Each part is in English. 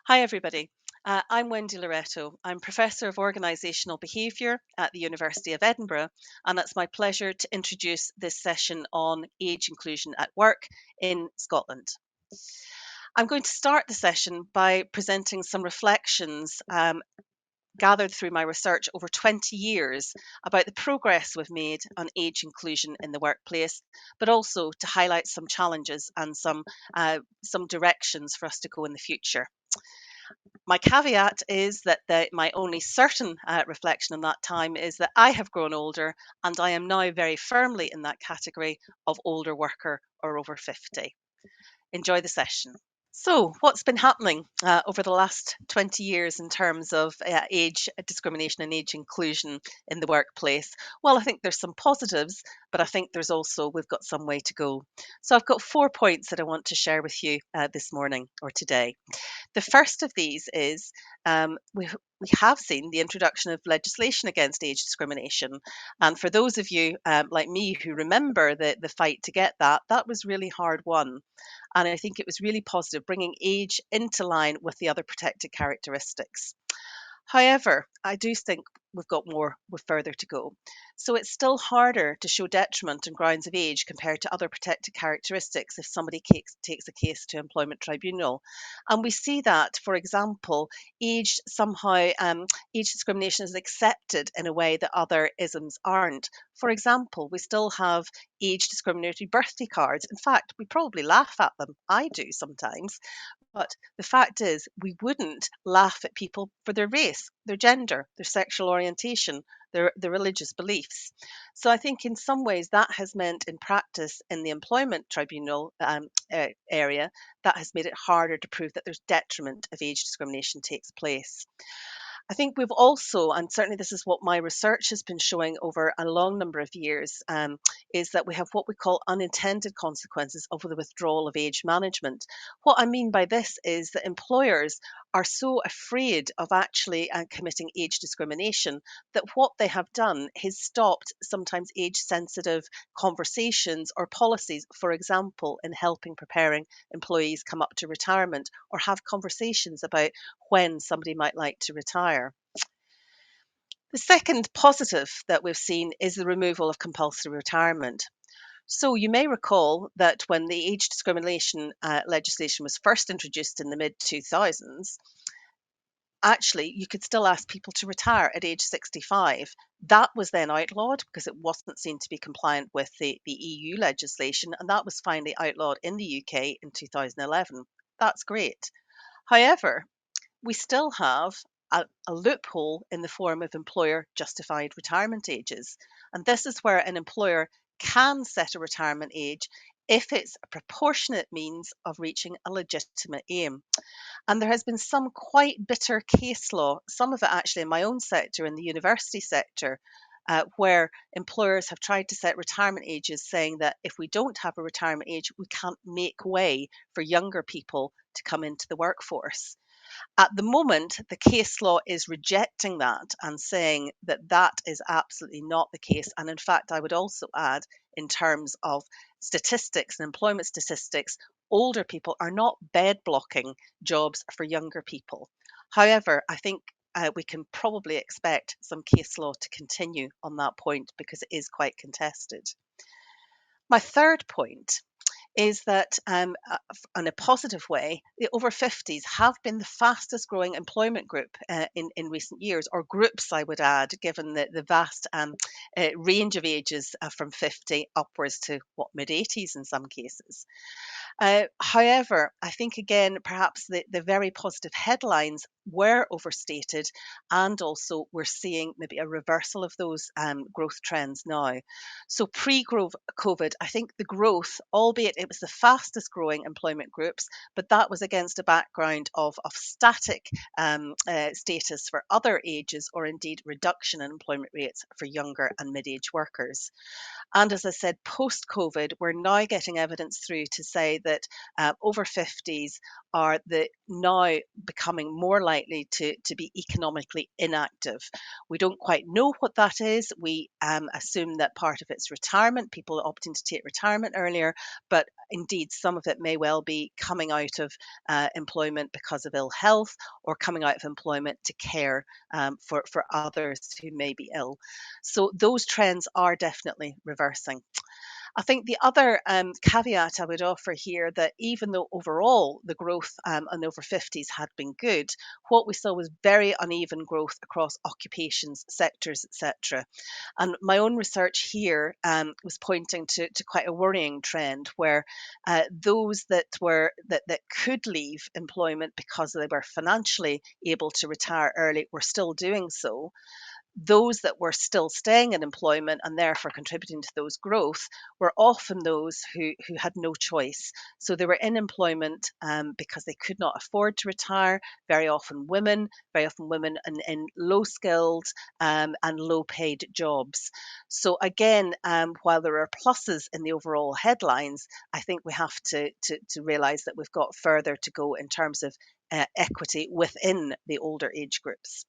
Hi, everybody. I'm Wendy Loretto. I'm Professor of Organisational Behaviour at the University of Edinburgh, and it's my pleasure to introduce this session on age inclusion at work in Scotland. I'm going to start the session by presenting some reflections gathered through my research over 20 years about the progress we've made on age inclusion in the workplace, but also to highlight some challenges and some directions for us to go in the future. My caveat is that my only certain reflection on that time is that I have grown older and I am now very firmly in that category of older worker or over 50. Enjoy the session. So, what's been happening over the last 20 years in terms of age discrimination and age inclusion in the workplace? Well, I think there's some positives, but I think we've got some way to go. So, I've got 4 points that I want to share with you this morning or today. The first of these is we have seen the introduction of legislation against age discrimination. And for those of you like me who remember the fight to get that, that was really hard won. And I think it was really positive, bringing age into line with the other protected characteristics. However, I do think we've further to go. So it's still harder to show detriment on grounds of age compared to other protected characteristics if somebody takes a case to employment tribunal. And we see that, for example, age discrimination is accepted in a way that other isms aren't. For example, we still have age discriminatory birthday cards. In fact, we probably laugh at them. I do sometimes. But the fact is, we wouldn't laugh at people for their race, their gender, their sexual orientation, their religious beliefs. So I think in some ways that has meant in practice in the employment tribunal area, that has made it harder to prove that there's detriment if age discrimination takes place. I think we've also, and certainly this is what my research has been showing over a long number of years, is that we have what we call unintended consequences of the withdrawal of age management. What I mean by this is that employers are so afraid of actually committing age discrimination that what they have done is stopped sometimes age sensitive conversations or policies, for example, in helping preparing employees come up to retirement or have conversations about when somebody might like to retire. The second positive that we've seen is the removal of compulsory retirement. So you may recall that when the age discrimination legislation was first introduced in the mid 2000s, actually you could still ask people to retire at age 65. That was then outlawed because it wasn't seen to be compliant with the EU legislation, and that was finally outlawed in the UK in 2011. That's great. However, we still have a loophole in the form of employer justified retirement ages. And this is where an employer can set a retirement age if it's a proportionate means of reaching a legitimate aim. And there has been some quite bitter case law, some of it actually in my own sector, in the university sector, where employers have tried to set retirement ages saying that if we don't have a retirement age, we can't make way for younger people to come into the workforce. At the moment, the case law is rejecting that and saying that that is absolutely not the case. And in fact, I would also add, in terms of statistics and employment statistics, older people are not bed blocking jobs for younger people. However, I think we can probably expect some case law to continue on that point because it is quite contested. My third point is that in a positive way, the over 50s have been the fastest growing employment group in recent years, or groups, I would add, given the vast range of ages from 50 upwards to mid 80s in some cases. However, I think again, perhaps the very positive headlines were overstated, and also we're seeing maybe a reversal of those growth trends now. So pre-COVID, I think the growth, albeit it was the fastest growing employment groups, but that was against a background of static status for other ages, or indeed reduction in employment rates for younger and mid-age workers. And as I said, post-COVID, we're now getting evidence through to say that over 50s are now becoming more likely to be economically inactive. We don't quite know what that is. We assume that part of it's retirement, people opting to take retirement earlier, but indeed, some of it may well be coming out of employment because of ill health, or coming out of employment to care for others who may be ill. So those trends are definitely reversing. I think the other caveat I would offer here, that even though overall the growth on over 50s had been good, what we saw was very uneven growth across occupations, sectors, etc. And my own research here was pointing to quite a worrying trend, where those that could leave employment because they were financially able to retire early were still doing so. Those that were still staying in employment and therefore contributing to those growth were often those who had no choice. So they were in employment because they could not afford to retire, very often women in low skilled and low paid jobs. So again, while there are pluses in the overall headlines, I think we have to realise that we've got further to go in terms of equity within the older age groups.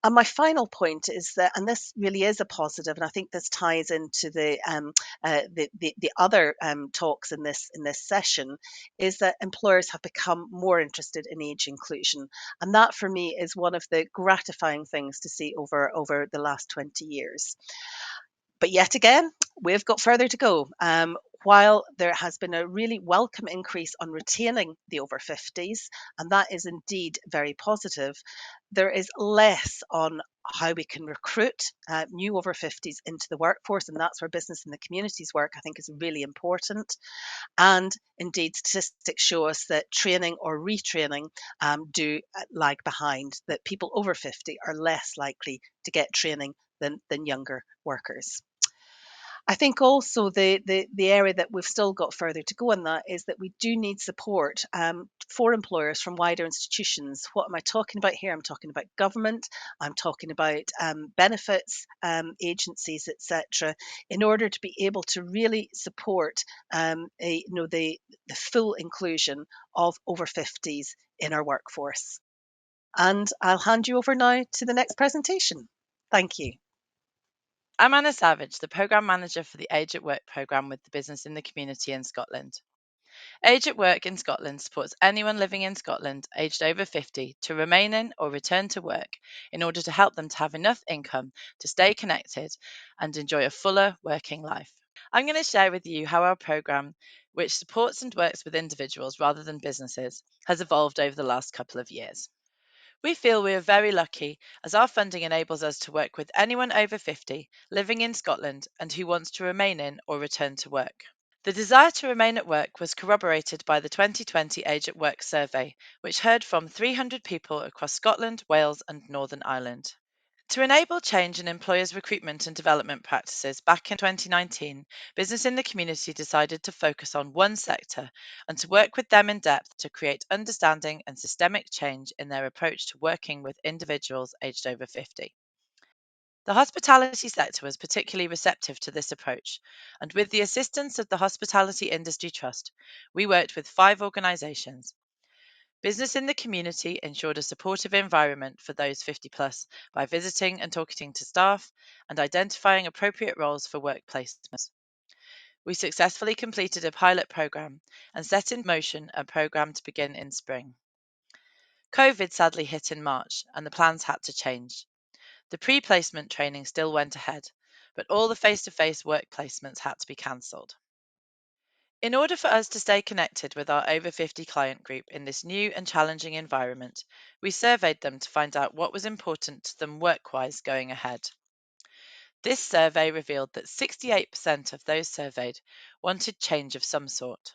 And my final point is that, and this really is a positive, and I think this ties into the other talks in this session, is that employers have become more interested in age inclusion, and that for me is one of the gratifying things to see over the last 20 years. But yet again, we've got further to go. While there has been a really welcome increase on retaining the over 50s, and that is indeed very positive, there is less on how we can recruit new over 50s into the workforce, and that's where business in the communities work, I think, is really important. And indeed, statistics show us that training or retraining do lag behind, that people over 50 are less likely to get training than younger workers. I think also the area that we've still got further to go on that is that we do need support for employers from wider institutions. What am I talking about here? I'm talking about government, I'm talking about benefits agencies, etc., in order to be able to really support the full inclusion of over 50s in our workforce. And I'll hand you over now to the next presentation. Thank you. I'm Anna Savage, the Programme Manager for the Age at Work programme with the Business in the Community in Scotland. Age at Work in Scotland supports anyone living in Scotland aged over 50 to remain in or return to work in order to help them to have enough income to stay connected and enjoy a fuller working life. I'm going to share with you how our programme, which supports and works with individuals rather than businesses, has evolved over the last couple of years. We feel we are very lucky as our funding enables us to work with anyone over 50 living in Scotland and who wants to remain in or return to work. The desire to remain at work was corroborated by the 2020 Age at Work survey, which heard from 300 people across Scotland, Wales, and Northern Ireland. To enable change in employers' recruitment and development practices back in 2019, Business in the Community decided to focus on one sector and to work with them in depth to create understanding and systemic change in their approach to working with individuals aged over 50. The hospitality sector was particularly receptive to this approach, and with the assistance of the Hospitality Industry Trust, we worked with 5 organisations. Business in the Community ensured a supportive environment for those 50 plus by visiting and talking to staff and identifying appropriate roles for work placements. We successfully completed a pilot programme and set in motion a programme to begin in spring. COVID sadly hit in March and the plans had to change. The pre-placement training still went ahead, but all the face-to-face work placements had to be cancelled. In order for us to stay connected with our over 50 client group in this new and challenging environment, we surveyed them to find out what was important to them work-wise going ahead. This survey revealed that 68% of those surveyed wanted change of some sort.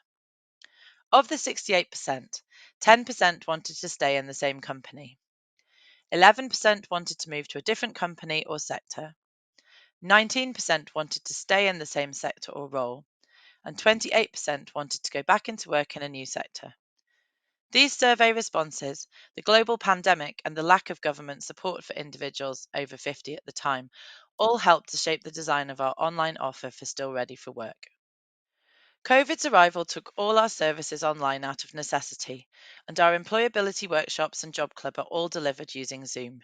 Of the 68%, 10% wanted to stay in the same company. 11% wanted to move to a different company or sector. 19% wanted to stay in the same sector or role, and 28% wanted to go back into work in a new sector. These survey responses, the global pandemic and the lack of government support for individuals over 50 at the time, all helped to shape the design of our online offer for Still Ready for Work. COVID's arrival took all our services online out of necessity, and our employability workshops and job club are all delivered using Zoom.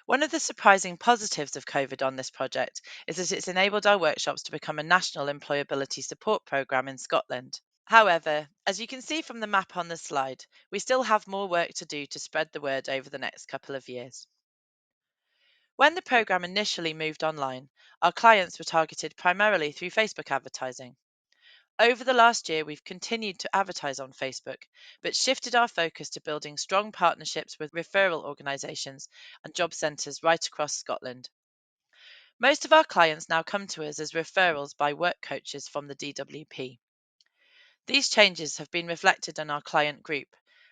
One of the surprising positives of COVID on this project is that it's enabled our workshops to become a national employability support programme in Scotland. However, as you can see from the map on the slide, we still have more work to do to spread the word over the next couple of years. When the program initially moved online, our clients were targeted primarily through Facebook advertising. Over the last year, we've continued to advertise on Facebook, but shifted our focus to building strong partnerships with referral organisations and job centres right across Scotland. Most of our clients now come to us as referrals by work coaches from the DWP. These changes have been reflected in our client group,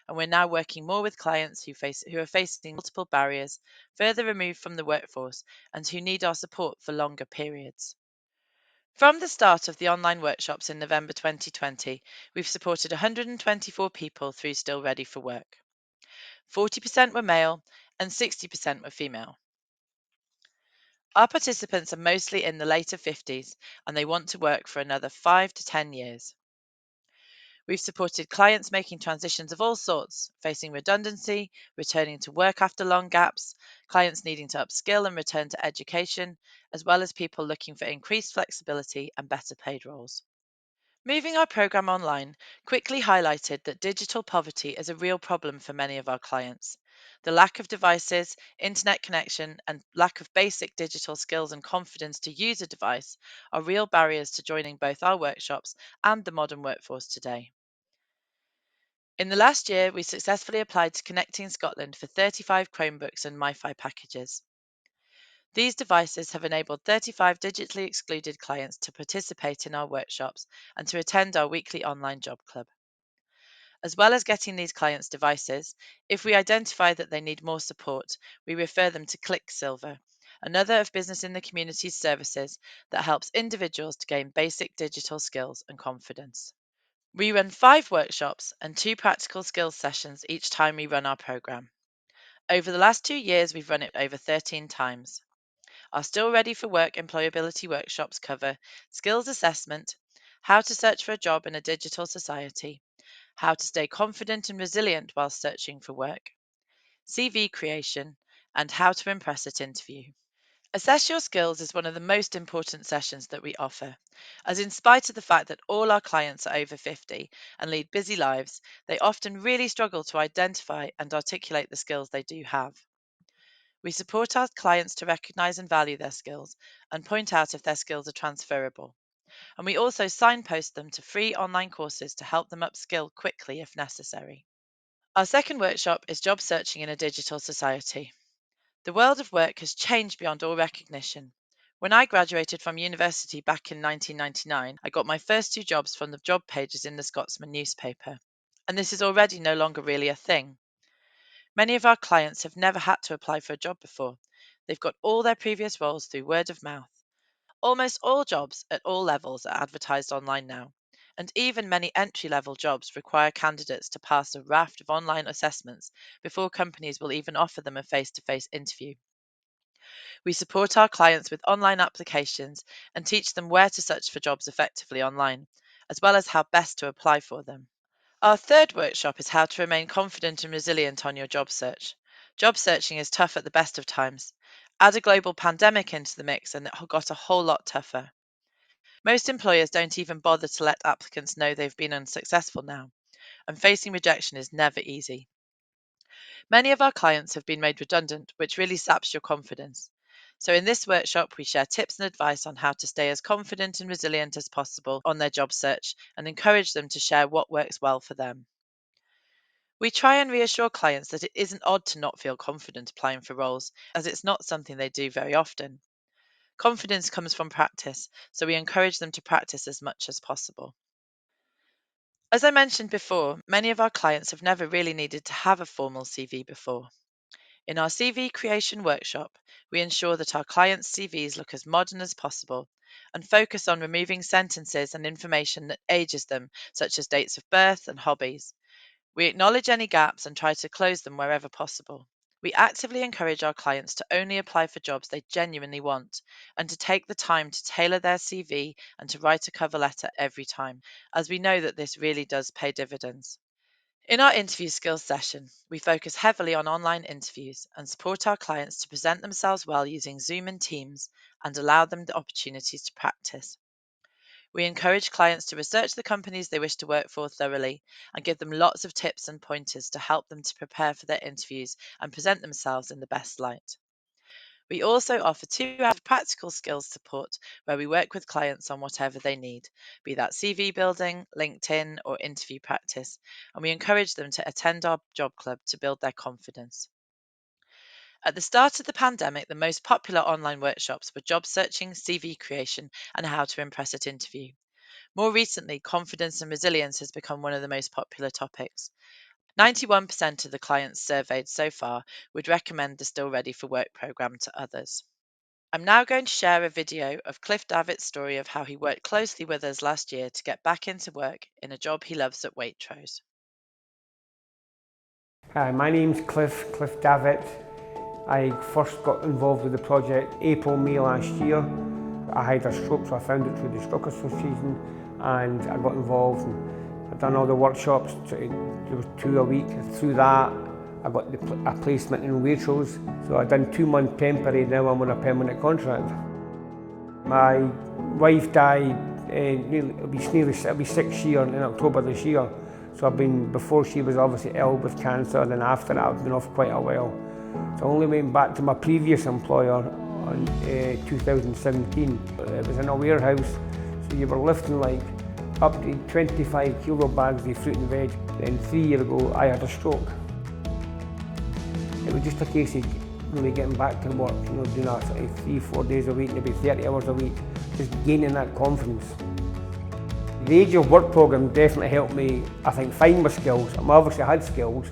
and we're now working more with clients who are facing multiple barriers, further removed from the workforce, and who need our support for longer periods. From the start of the online workshops in November 2020, we've supported 124 people through Still Ready for Work. 40% were male and 60% were female. Our participants are mostly in the later 50s and they want to work for another 5 to 10 years. We've supported clients making transitions of all sorts, facing redundancy, returning to work after long gaps, clients needing to upskill and return to education, as well as people looking for increased flexibility and better paid roles. Moving our program online quickly highlighted that digital poverty is a real problem for many of our clients. The lack of devices, internet connection, and lack of basic digital skills and confidence to use a device are real barriers to joining both our workshops and the modern workforce today. In the last year, we successfully applied to Connecting Scotland for 35 Chromebooks and MiFi packages. These devices have enabled 35 digitally excluded clients to participate in our workshops and to attend our weekly online job club. As well as getting these clients devices, if we identify that they need more support, we refer them to ClickSilver, another of Business in the Community's services that helps individuals to gain basic digital skills and confidence. We run 5 workshops and 2 practical skills sessions each time we run our program. Over the last 2 years, we've run it over 13 times. Our Still Ready for Work employability workshops cover skills assessment, how to search for a job in a digital society, how to stay confident and resilient while searching for work, CV creation, and how to impress at interview. Assess Your Skills is one of the most important sessions that we offer, as in spite of the fact that all our clients are over 50 and lead busy lives, they often really struggle to identify and articulate the skills they do have. We support our clients to recognise and value their skills and point out if their skills are transferable. And we also signpost them to free online courses to help them upskill quickly if necessary. Our second workshop is Job Searching in a Digital Society. The world of work has changed beyond all recognition. When I graduated from university back in 1999, I got my first 2 jobs from the job pages in the Scotsman newspaper. And this is already no longer really a thing. Many of our clients have never had to apply for a job before. They've got all their previous roles through word of mouth. Almost all jobs at all levels are advertised online now, and even many entry-level jobs require candidates to pass a raft of online assessments before companies will even offer them a face-to-face interview. We support our clients with online applications and teach them where to search for jobs effectively online, as well as how best to apply for them. Our third workshop is how to remain confident and resilient on your job search. Job searching is tough at the best of times. Add a global pandemic into the mix and it got a whole lot tougher. Most employers don't even bother to let applicants know they've been unsuccessful now, and facing rejection is never easy. Many of our clients have been made redundant, which really saps your confidence. So in this workshop, we share tips and advice on how to stay as confident and resilient as possible on their job search and encourage them to share what works well for them. We try and reassure clients that it isn't odd to not feel confident applying for roles, as it's not something they do very often. Confidence comes from practice, so we encourage them to practice as much as possible. As I mentioned before, many of our clients have never really needed to have a formal CV before. In our CV creation workshop, we ensure that our clients' CVs look as modern as possible and focus on removing sentences and information that ages them, such as dates of birth and hobbies. We acknowledge any gaps and try to close them wherever possible. We actively encourage our clients to only apply for jobs they genuinely want and to take the time to tailor their CV and to write a cover letter every time, as we know that this really does pay dividends. In our interview skills session, we focus heavily on online interviews and support our clients to present themselves well using Zoom and Teams and allow them the opportunities to practice. We encourage clients to research the companies they wish to work for thoroughly and give them lots of tips and pointers to help them to prepare for their interviews and present themselves in the best light. We also offer 2 hours of practical skills support where we work with clients on whatever they need, be that CV building, LinkedIn, or interview practice, and we encourage them to attend our job club to build their confidence. At the start of the pandemic, the most popular online workshops were job searching, CV creation, and how to impress at interview. More recently, confidence and resilience has become one of the most popular topics. 91% of the clients surveyed so far would recommend the Still Ready for Work programme to others. I'm now going to share a video of Cliff Davitt's story of how he worked closely with us last year to get back into work in a job he loves at Waitrose. Hi, my name's Cliff Davitt. I first got involved with the project April, May last year. I had a stroke, so I found it through the Stroke Association, and I got involved and I've done all the workshops. There was 2 a week. Through that, I got a placement in Waitrose. So I've done 2 month temporary, now I'm on a permanent contract. My wife died, it'll be 6 years in October this year. So I've been, before she was obviously ill with cancer, and then after that I've been off quite a while. So I only went back to my previous employer in 2017. It was in a warehouse, so you were lifting like up to 25 kilo bags of fruit and veg. Then 3 years ago I had a stroke. It was just a case of really getting back to work, doing that sort of 3-4 days a week, maybe 30 hours a week, just gaining that confidence. The Age of Work programme definitely helped me, I think, find my skills. I obviously had skills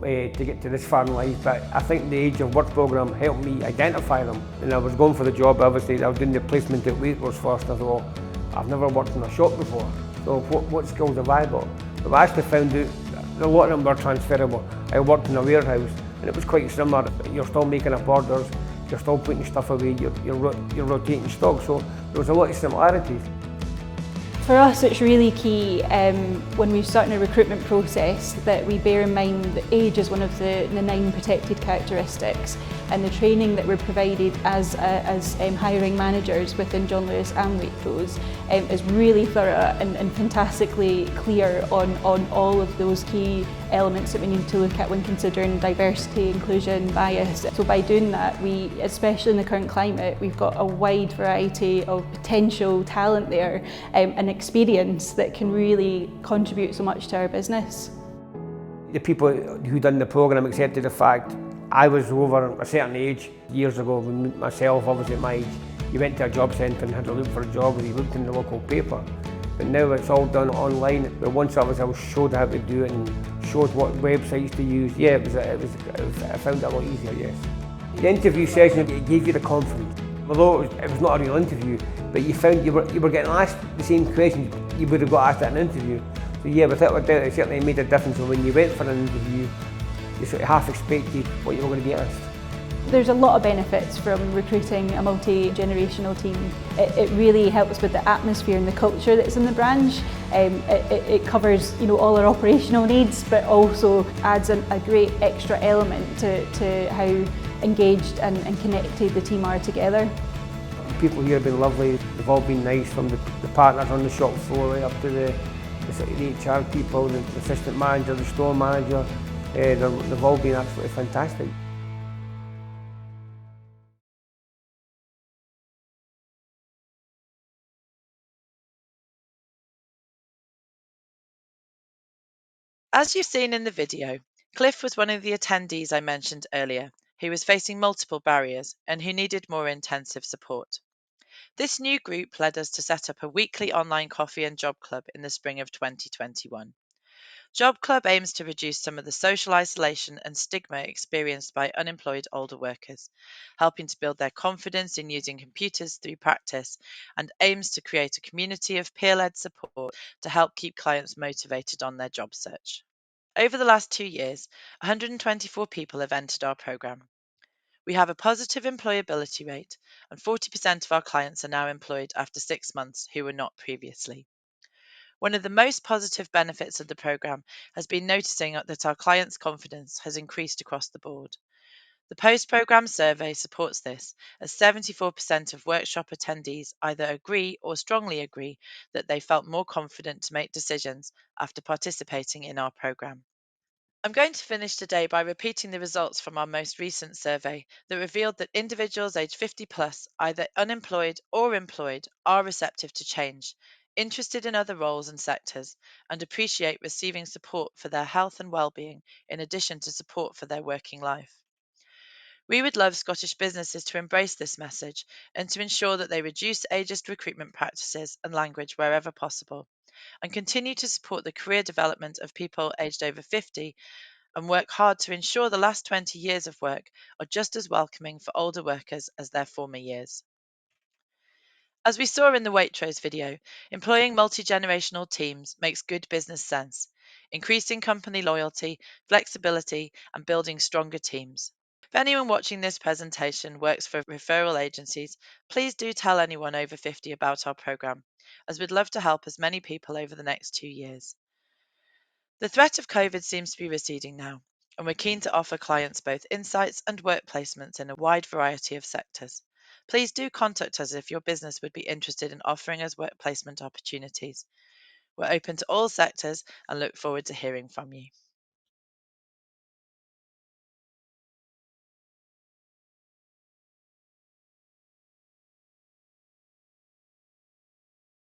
to get to this far in life, but I think the Age of Work programme helped me identify them. And I was going for the job, obviously, I was doing the placement at Waitrose first, and I thought, I've never worked in a shop before, so what skills have I got? But I actually found out a lot of them were transferable. I worked in a warehouse, and it was quite similar. You're still making up orders, you're still putting stuff away, you're rotating stock, so there was a lot of similarities. For us, it's really key when we're starting a recruitment process that we bear in mind that age is one of the 9 protected characteristics, and the training that we're provided as hiring managers within John Lewis and Waitrose is really thorough and fantastically clear on all of those key elements that we need to look at when considering diversity, inclusion, bias. So by doing that, we, especially in the current climate, we've got a wide variety of potential talent there and experience that can really contribute so much to our business. The people who done the programme accepted the fact I was over a certain age years ago. Myself, obviously at my age, you went to a job centre and had to look for a job, or you looked in the local paper. But now it's all done online. But once I was showed how to do it and showed what websites to use, yeah, I found it a lot easier, yes. The interview session, it gave you the confidence. Although it was not a real interview, but you found you were getting asked the same questions you would have got asked at an interview. So yeah, without a doubt, it certainly made a difference. So when you went for an interview, you sort of half expected what you were going to be asked. There's a lot of benefits from recruiting a multi-generational team. It really helps with the atmosphere and the culture that's in the branch. It covers all our operational needs, but also adds a great extra element to how engaged and connected the team are together. People here have been lovely. They've all been nice, from the partners on the shop floor right up to the sort of HR people, the assistant manager, the store manager. They've all been absolutely fantastic. As you've seen in the video, Cliff was one of the attendees I mentioned earlier, who was facing multiple barriers and who needed more intensive support. This new group led us to set up a weekly online coffee and job club in the spring of 2021. Job Club aims to reduce some of the social isolation and stigma experienced by unemployed older workers, helping to build their confidence in using computers through practice, and aims to create a community of peer-led support to help keep clients motivated on their job search. Over the last 2 years, 124 people have entered our programme. We have a positive employability rate, and 40% of our clients are now employed after 6 months who were not previously. One of the most positive benefits of the programme has been noticing that our clients' confidence has increased across the board. The post-programme survey supports this, as 74% of workshop attendees either agree or strongly agree that they felt more confident to make decisions after participating in our programme. I'm going to finish today by repeating the results from our most recent survey that revealed that individuals aged 50 plus, either unemployed or employed, are receptive to change, interested in other roles and sectors, and appreciate receiving support for their health and well-being in addition to support for their working life. We would love Scottish businesses to embrace this message and to ensure that they reduce ageist recruitment practices and language wherever possible, and continue to support the career development of people aged over 50 and work hard to ensure the last 20 years of work are just as welcoming for older workers as their former years. As we saw in the Waitrose video, employing multi-generational teams makes good business sense, increasing company loyalty, flexibility, and building stronger teams. If anyone watching this presentation works for referral agencies, please do tell anyone over 50 about our programme, as we'd love to help as many people over the next 2 years. The threat of COVID seems to be receding now, and we're keen to offer clients both insights and work placements in a wide variety of sectors. Please do contact us if your business would be interested in offering us work placement opportunities. We're open to all sectors and look forward to hearing from you.